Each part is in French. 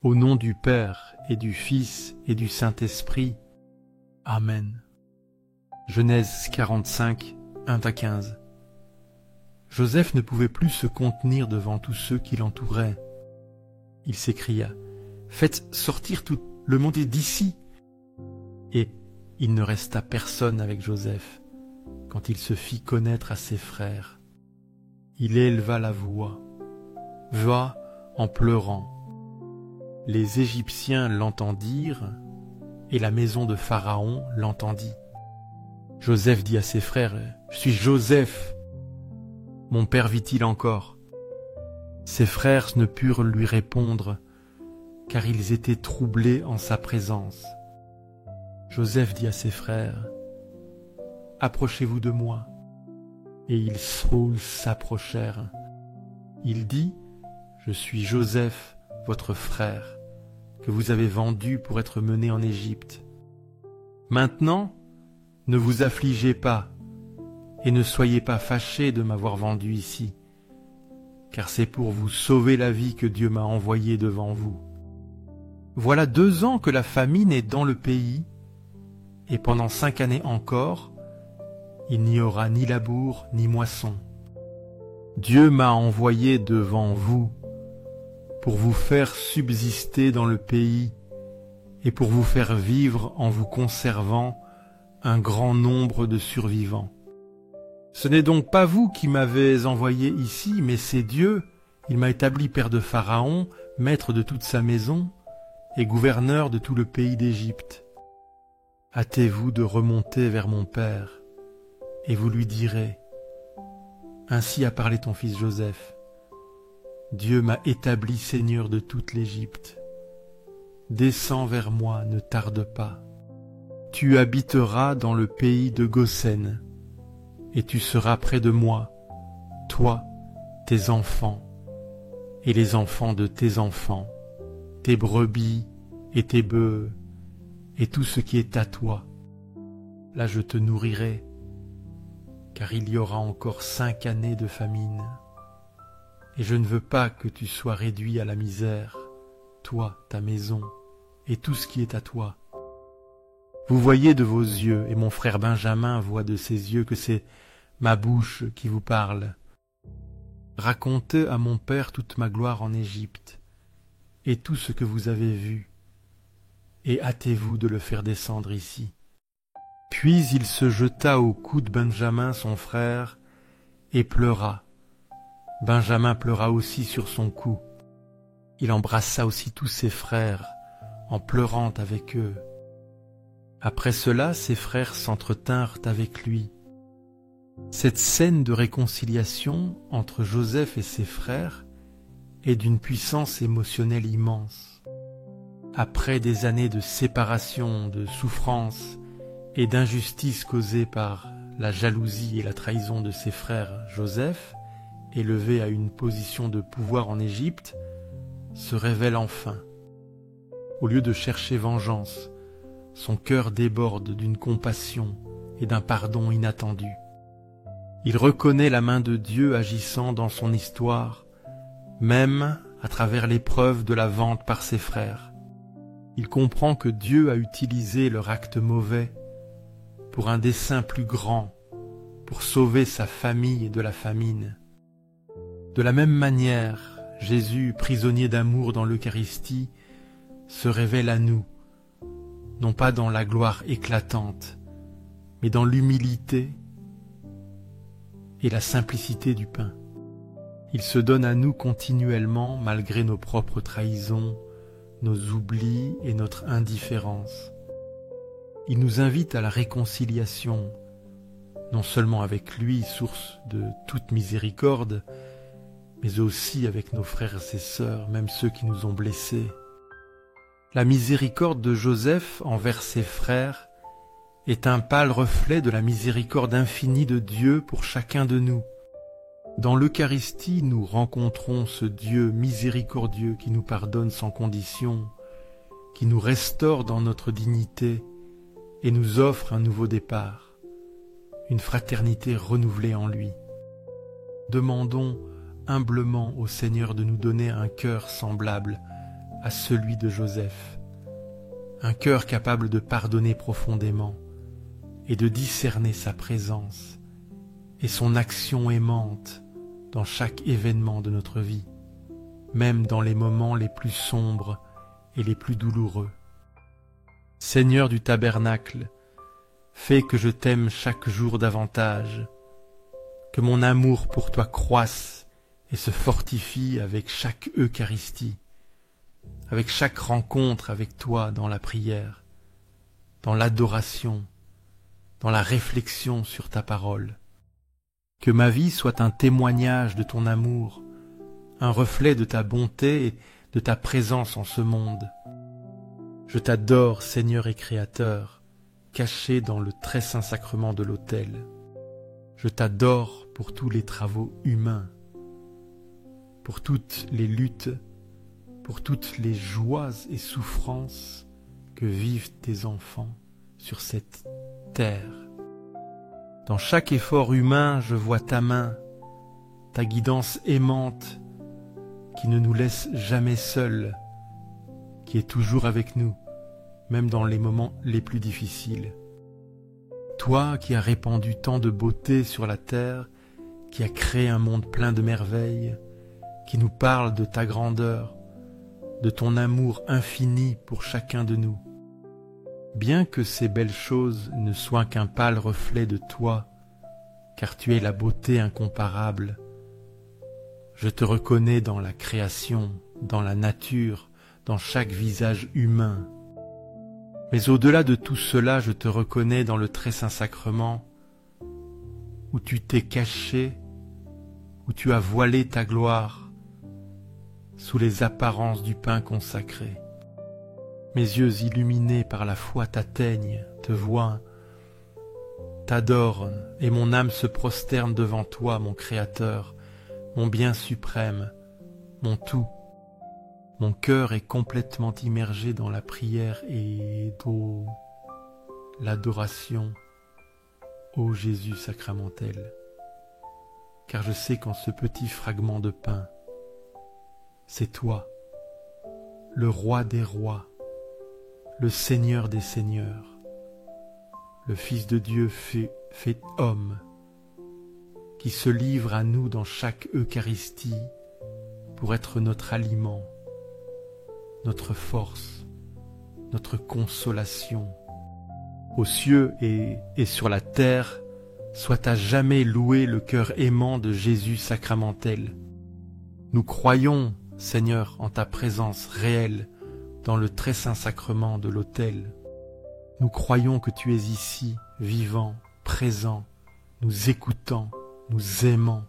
Au nom du Père et du Fils et du Saint-Esprit. Amen. Genèse 45, 1-15. Joseph ne pouvait plus se contenir devant tous ceux qui l'entouraient. Il s'écria : « Faites sortir tout le monde d'ici !» Et il ne resta personne avec Joseph quand il se fit connaître à ses frères. Il éleva la voix, va en pleurant. Les Égyptiens l'entendirent, et la maison de Pharaon l'entendit. Joseph dit à ses frères : « Je suis Joseph. Mon père vit-il encore ?» Ses frères ne purent lui répondre, car ils étaient troublés en sa présence. Joseph dit à ses frères : « Approchez-vous de moi. » Et ils s'approchèrent. Il dit : « Je suis Joseph, votre frère, que vous avez vendu pour être mené en Égypte. Maintenant, ne vous affligez pas et ne soyez pas fâchés de m'avoir vendu ici, car c'est pour vous sauver la vie que Dieu m'a envoyé devant vous. Voilà 2 ans que la famine est dans le pays, et pendant 5 années encore, il n'y aura ni labour ni moisson. Dieu m'a envoyé devant vous pour vous faire subsister dans le pays et pour vous faire vivre en vous conservant un grand nombre de survivants. Ce n'est donc pas vous qui m'avez envoyé ici, mais c'est Dieu. Il m'a établi père de Pharaon, maître de toute sa maison et gouverneur de tout le pays d'Égypte. Hâtez-vous de remonter vers mon père, et vous lui direz : Ainsi a parlé ton fils Joseph. Dieu m'a établi seigneur de toute l'Égypte. Descends vers moi, ne tarde pas. Tu habiteras dans le pays de Goshen, et tu seras près de moi, toi, tes enfants, et les enfants de tes enfants, tes brebis et tes bœufs, et tout ce qui est à toi. Là je te nourrirai, car il y aura encore 5 années de famine. Et je ne veux pas que tu sois réduit à la misère, toi, ta maison, et tout ce qui est à toi. Vous voyez de vos yeux, et mon frère Benjamin voit de ses yeux que c'est ma bouche qui vous parle. Racontez à mon père toute ma gloire en Égypte, et tout ce que vous avez vu, et hâtez-vous de le faire descendre ici. » Puis il se jeta au cou de Benjamin son frère, et pleura. Benjamin pleura aussi sur son cou. Il embrassa aussi tous ses frères, en pleurant avec eux. Après cela, ses frères s'entretinrent avec lui. Cette scène de réconciliation entre Joseph et ses frères est d'une puissance émotionnelle immense. Après des années de séparation, de souffrance et d'injustice causées par la jalousie et la trahison de ses frères, Joseph, élevé à une position de pouvoir en Égypte, se révèle enfin. Au lieu de chercher vengeance, son cœur déborde d'une compassion et d'un pardon inattendu. Il reconnaît la main de Dieu agissant dans son histoire, même à travers l'épreuve de la vente par ses frères. Il comprend que Dieu a utilisé leur acte mauvais pour un dessein plus grand, pour sauver sa famille de la famine. De la même manière, Jésus, prisonnier d'amour dans l'Eucharistie, se révèle à nous, non pas dans la gloire éclatante, mais dans l'humilité et la simplicité du pain. Il se donne à nous continuellement, malgré nos propres trahisons, nos oublis et notre indifférence. Il nous invite à la réconciliation, non seulement avec lui, source de toute miséricorde, mais aussi avec nos frères et sœurs, même ceux qui nous ont blessés. La miséricorde de Joseph envers ses frères est un pâle reflet de la miséricorde infinie de Dieu pour chacun de nous. Dans l'Eucharistie, nous rencontrons ce Dieu miséricordieux qui nous pardonne sans condition, qui nous restaure dans notre dignité et nous offre un nouveau départ, une fraternité renouvelée en lui. Demandons humblement au Seigneur de nous donner un cœur semblable à celui de Joseph, un cœur capable de pardonner profondément et de discerner sa présence et son action aimante dans chaque événement de notre vie, même dans les moments les plus sombres et les plus douloureux. Seigneur du tabernacle, fais que je t'aime chaque jour davantage, que mon amour pour toi croisse et se fortifie avec chaque Eucharistie, avec chaque rencontre avec toi dans la prière, dans l'adoration, dans la réflexion sur ta parole. Que ma vie soit un témoignage de ton amour, un reflet de ta bonté et de ta présence en ce monde. Je t'adore, Seigneur et Créateur, caché dans le très saint sacrement de l'autel. Je t'adore pour tous les travaux humains, pour toutes les luttes, pour toutes les joies et souffrances que vivent tes enfants sur cette terre. Dans chaque effort humain, je vois ta main, ta guidance aimante qui ne nous laisse jamais seuls, qui est toujours avec nous, même dans les moments les plus difficiles. Toi qui as répandu tant de beauté sur la terre, qui as créé un monde plein de merveilles, qui nous parle de ta grandeur, de ton amour infini pour chacun de nous. Bien que ces belles choses ne soient qu'un pâle reflet de toi, car tu es la beauté incomparable, je te reconnais dans la création, dans la nature, dans chaque visage humain. Mais au-delà de tout cela, je te reconnais dans le très saint sacrement, où tu t'es caché, où tu as voilé ta gloire, sous les apparences du pain consacré. Mes yeux illuminés par la foi t'atteignent, te voient, t'adorent, et mon âme se prosterne devant toi, mon Créateur, mon bien suprême, mon tout. Mon cœur est complètement immergé dans la prière et dans l'adoration, ô Jésus sacramentel, car je sais qu'en ce petit fragment de pain, c'est toi, le roi des rois, le Seigneur des seigneurs, le Fils de Dieu fait homme, qui se livre à nous dans chaque Eucharistie pour être notre aliment, notre force, notre consolation. Aux cieux et sur la terre, soit à jamais loué le cœur aimant de Jésus sacramentel. Nous croyons, Seigneur, en ta présence réelle dans le très saint sacrement de l'autel. Nous croyons que tu es ici, vivant, présent, nous écoutant, nous aimant.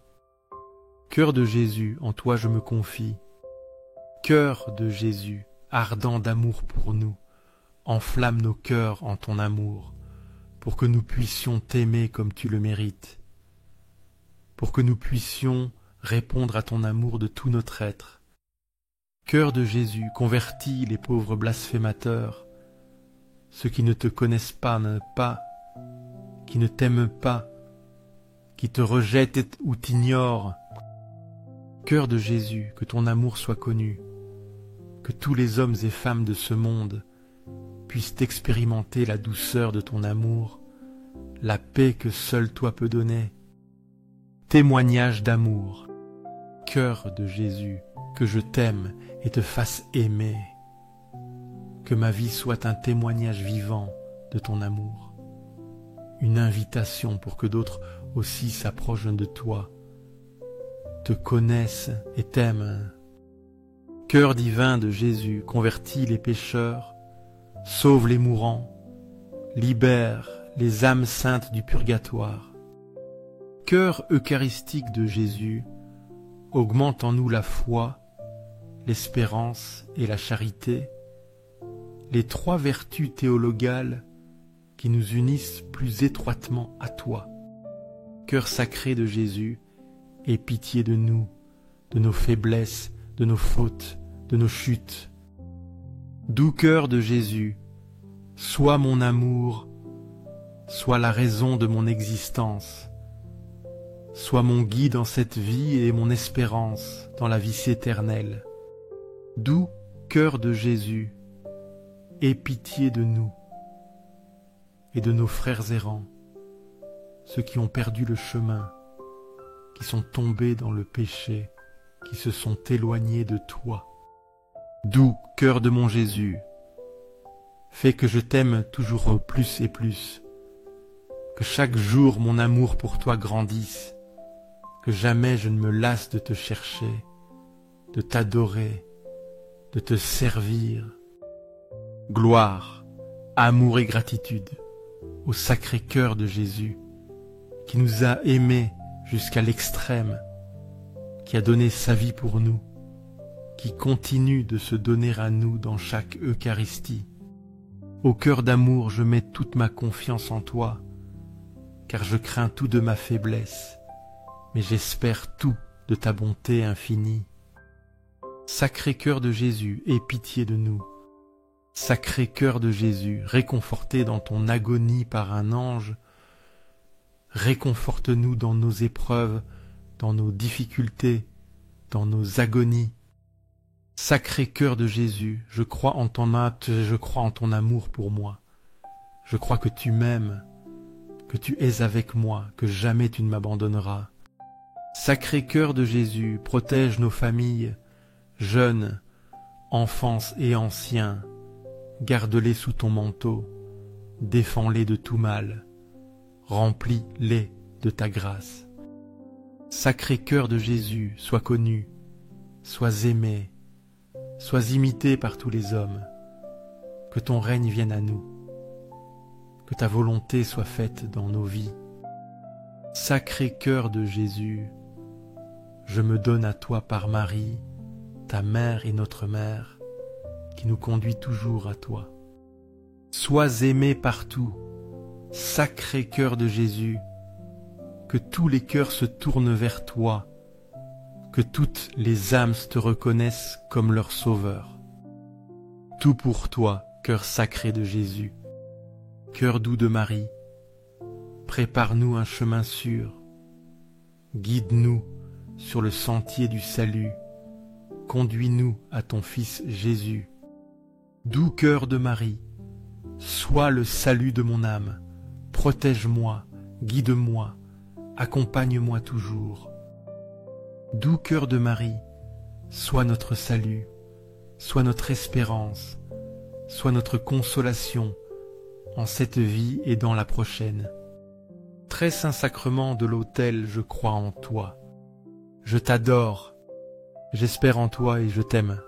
Cœur de Jésus, en toi je me confie. Cœur de Jésus, ardent d'amour pour nous, enflamme nos cœurs en ton amour, pour que nous puissions t'aimer comme tu le mérites, pour que nous puissions répondre à ton amour de tout notre être. Cœur de Jésus, convertis les pauvres blasphémateurs, ceux qui ne te connaissent pas, qui ne t'aiment pas, qui te rejettent ou t'ignorent. Cœur de Jésus, que ton amour soit connu, que tous les hommes et femmes de ce monde puissent expérimenter la douceur de ton amour, la paix que seul toi peux donner. Témoignage d'amour, cœur de Jésus, que je t'aime et te fasse aimer, que ma vie soit un témoignage vivant de ton amour, une invitation pour que d'autres aussi s'approchent de toi, te connaissent et t'aiment. Cœur divin de Jésus, convertis les pécheurs, sauve les mourants, libère les âmes saintes du purgatoire. Cœur eucharistique de Jésus, augmente en nous la foi, l'espérance et la charité, les trois vertus théologales qui nous unissent plus étroitement à toi. Cœur sacré de Jésus, aie pitié de nous, de nos faiblesses, de nos fautes, de nos chutes. Doux cœur de Jésus, sois mon amour, sois la raison de mon existence, sois mon guide en cette vie et mon espérance dans la vie éternelle. Doux cœur de Jésus, aie pitié de nous et de nos frères errants, ceux qui ont perdu le chemin, qui sont tombés dans le péché, qui se sont éloignés de toi. Doux cœur de mon Jésus, fais que je t'aime toujours plus et plus, que chaque jour mon amour pour toi grandisse, que jamais je ne me lasse de te chercher, de t'adorer, de te servir. Gloire, amour et gratitude au sacré cœur de Jésus, qui nous a aimés jusqu'à l'extrême, qui a donné sa vie pour nous, qui continue de se donner à nous dans chaque Eucharistie. Au cœur d'amour, je mets toute ma confiance en toi, car je crains tout de ma faiblesse, mais j'espère tout de ta bonté infinie. Sacré cœur de Jésus, aie pitié de nous. Sacré cœur de Jésus, réconforté dans ton agonie par un ange, réconforte-nous dans nos épreuves, dans nos difficultés, dans nos agonies. Sacré cœur de Jésus, je crois en ton acte, je crois en ton amour pour moi. Je crois que tu m'aimes, que tu es avec moi, que jamais tu ne m'abandonneras. Sacré cœur de Jésus, protège nos familles, jeunes, enfants et anciens, garde-les sous ton manteau, défends-les de tout mal, remplis-les de ta grâce. Sacré cœur de Jésus, sois connu, sois aimé, sois imité par tous les hommes, que ton règne vienne à nous, que ta volonté soit faite dans nos vies. Sacré cœur de Jésus, je me donne à toi par Marie, ta mère et notre mère, qui nous conduit toujours à toi. Sois aimé partout, sacré cœur de Jésus, que tous les cœurs se tournent vers toi, que toutes les âmes te reconnaissent comme leur sauveur. Tout pour toi, cœur sacré de Jésus, cœur doux de Marie, prépare-nous un chemin sûr, guide-nous sur le sentier du salut, conduis-nous à ton Fils Jésus. Doux cœur de Marie, sois le salut de mon âme, protège-moi, guide-moi, accompagne-moi toujours. Doux cœur de Marie, sois notre salut, sois notre espérance, sois notre consolation en cette vie et dans la prochaine. Très saint sacrement de l'autel, je crois en toi. Je t'adore, j'espère en toi et je t'aime.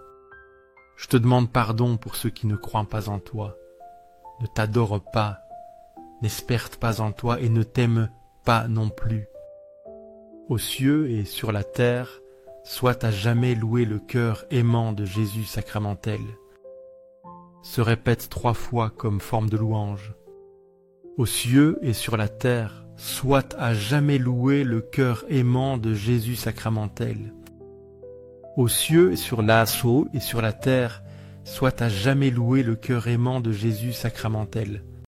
Je te demande pardon pour ceux qui ne croient pas en toi, ne t'adorent pas, n'espèrent pas en toi et ne t'aiment pas non plus. Aux cieux et sur la terre, soit à jamais loué le cœur aimant de Jésus sacramentel. Se répète 3 fois comme forme de louange. Aux cieux et sur la terre, soit à jamais loué le cœur aimant de Jésus sacramentel. Aux cieux et sur l'assaut et sur la terre, soit à jamais loué le cœur aimant de Jésus sacramentel.